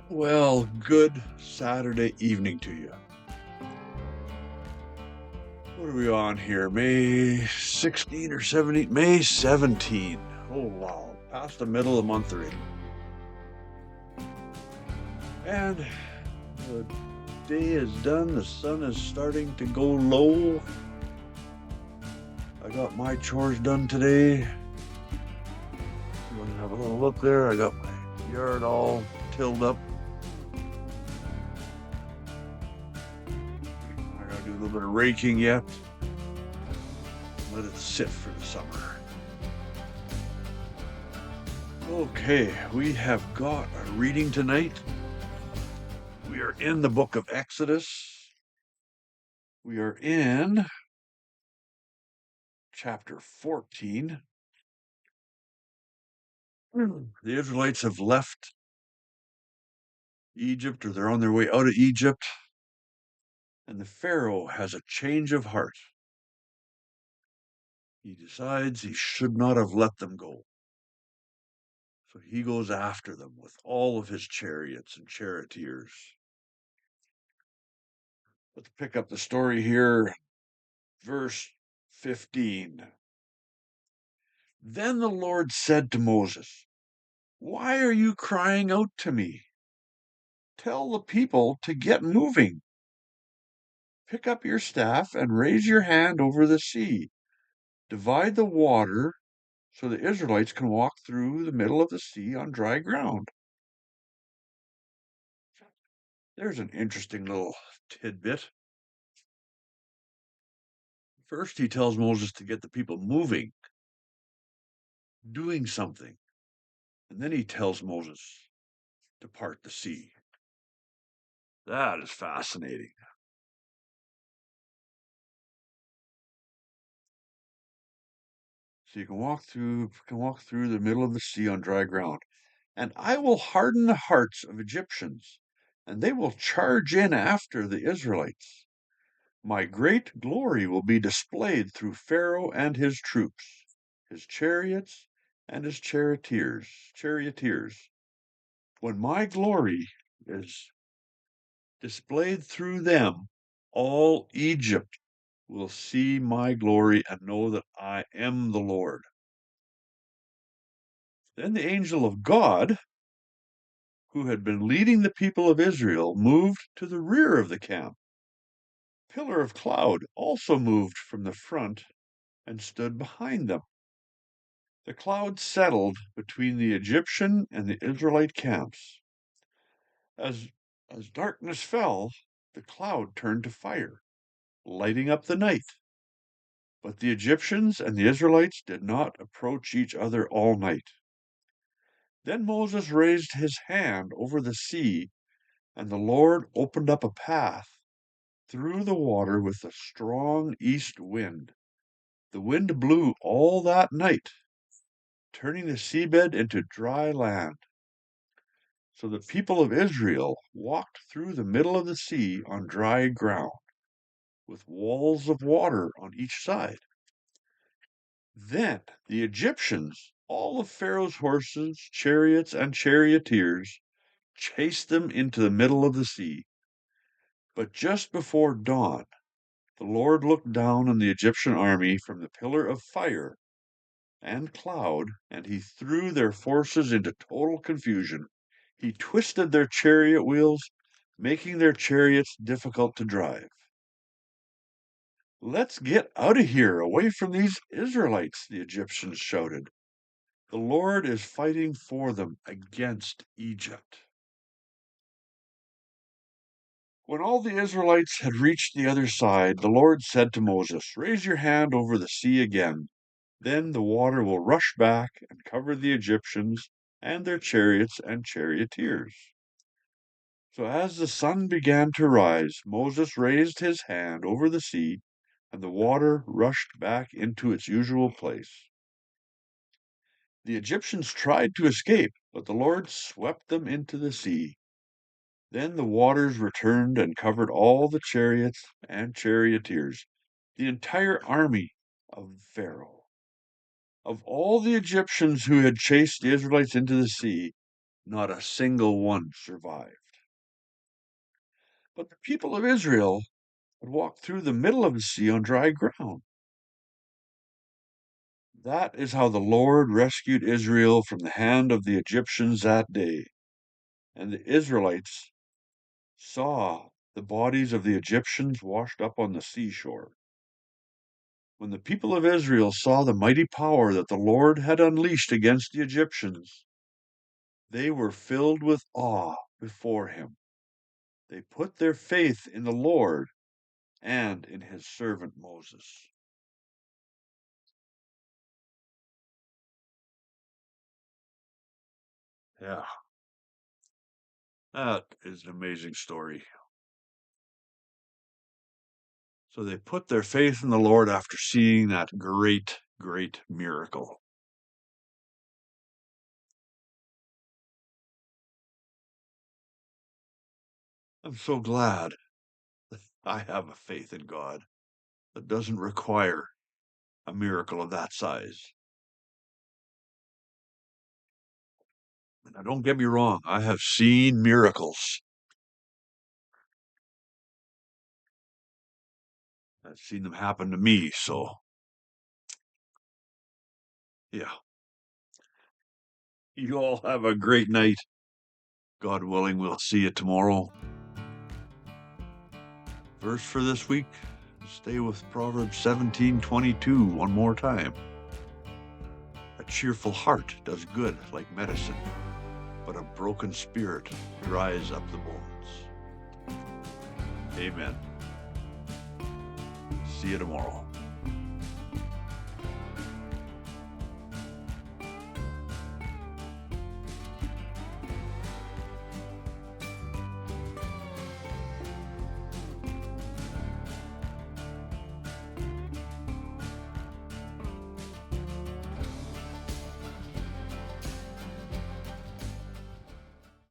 Well, good Saturday evening to you. What are we on here? May 16 or 17? May 17. Oh, wow. Past the middle of the month already. And the day is done. The sun is starting to go low. I got my chores done today. You want to have a little look there? I got my yard all tilled up. I got to do a little bit of raking yet. Let it sit for the summer. Okay, we have got a reading tonight. We are in the book of Exodus. We are in chapter 14. The Israelites have left Egypt, or they're on their way out of Egypt, and the Pharaoh has a change of heart. He decides he should not have let them go. So he goes after them with all of his chariots and charioteers. Let's pick up the story here, verse 15. Then the Lord said to Moses, "Why are you crying out to me? Tell the people to get moving. Pick up your staff and raise your hand over the sea. Divide the water so the Israelites can walk through the middle of the sea on dry ground." There's an interesting little tidbit. First, he tells Moses to get the people moving, doing something. And then he tells Moses to part the sea. That is fascinating. So you can walk through the middle of the sea on dry ground. And I will harden the hearts of Egyptians, and they will charge in after the Israelites. My great glory will be displayed through Pharaoh and his troops, his chariots and his charioteers. When my glory is displayed through them, all Egypt will see my glory and know that I am the Lord. Then the angel of God, who had been leading the people of Israel, moved to the rear of the camp. A pillar of cloud also moved from the front and stood behind them. The cloud settled between the Egyptian and the Israelite camps. As, as darkness fell, the cloud turned to fire, lighting up the night. But the Egyptians and the Israelites did not approach each other all night. Then Moses raised his hand over the sea, and the Lord opened up a path through the water with a strong east wind. The wind blew all that night, turning the seabed into dry land. So the people of Israel walked through the middle of the sea on dry ground, with walls of water on each side. Then the Egyptians, all of Pharaoh's horses, chariots, and charioteers, chased them into the middle of the sea. But just before dawn, the Lord looked down on the Egyptian army from the pillar of fire and cloud, and he threw their forces into total confusion. He twisted their chariot wheels, making their chariots difficult to drive. "Let's get out of here, away from these Israelites," the Egyptians shouted. "The Lord is fighting for them against Egypt." When all the Israelites had reached the other side, the Lord said to Moses, "Raise your hand over the sea again. Then the water will rush back and cover the Egyptians and their chariots and charioteers." So as the sun began to rise, Moses raised his hand over the sea, and the water rushed back into its usual place. The Egyptians tried to escape, but the Lord swept them into the sea. Then the waters returned and covered all the chariots and charioteers, the entire army of Pharaoh. Of all the Egyptians who had chased the Israelites into the sea, Not a single one survived. But the people of Israel would walk through the middle of the sea on dry ground. That is how the Lord rescued Israel from the hand of the Egyptians that day. And the Israelites saw the bodies of the Egyptians washed up on the seashore. When the people of Israel saw the mighty power that the Lord had unleashed against the Egyptians, they were filled with awe before him. They put their faith in the Lord and in his servant Moses. Yeah, that is an amazing story. So they put their faith in the Lord after seeing that great, great miracle. I'm so glad that I have a faith in God that doesn't require a miracle of that size. Now, don't get me wrong, I have seen miracles. I've seen them happen to me, so yeah. You all have a great night. God willing, we'll see you tomorrow. Verse for this week, stay with Proverbs 17:22 one more time. A cheerful heart does good like medicine, but a broken spirit dries up the bones. Amen. See you tomorrow.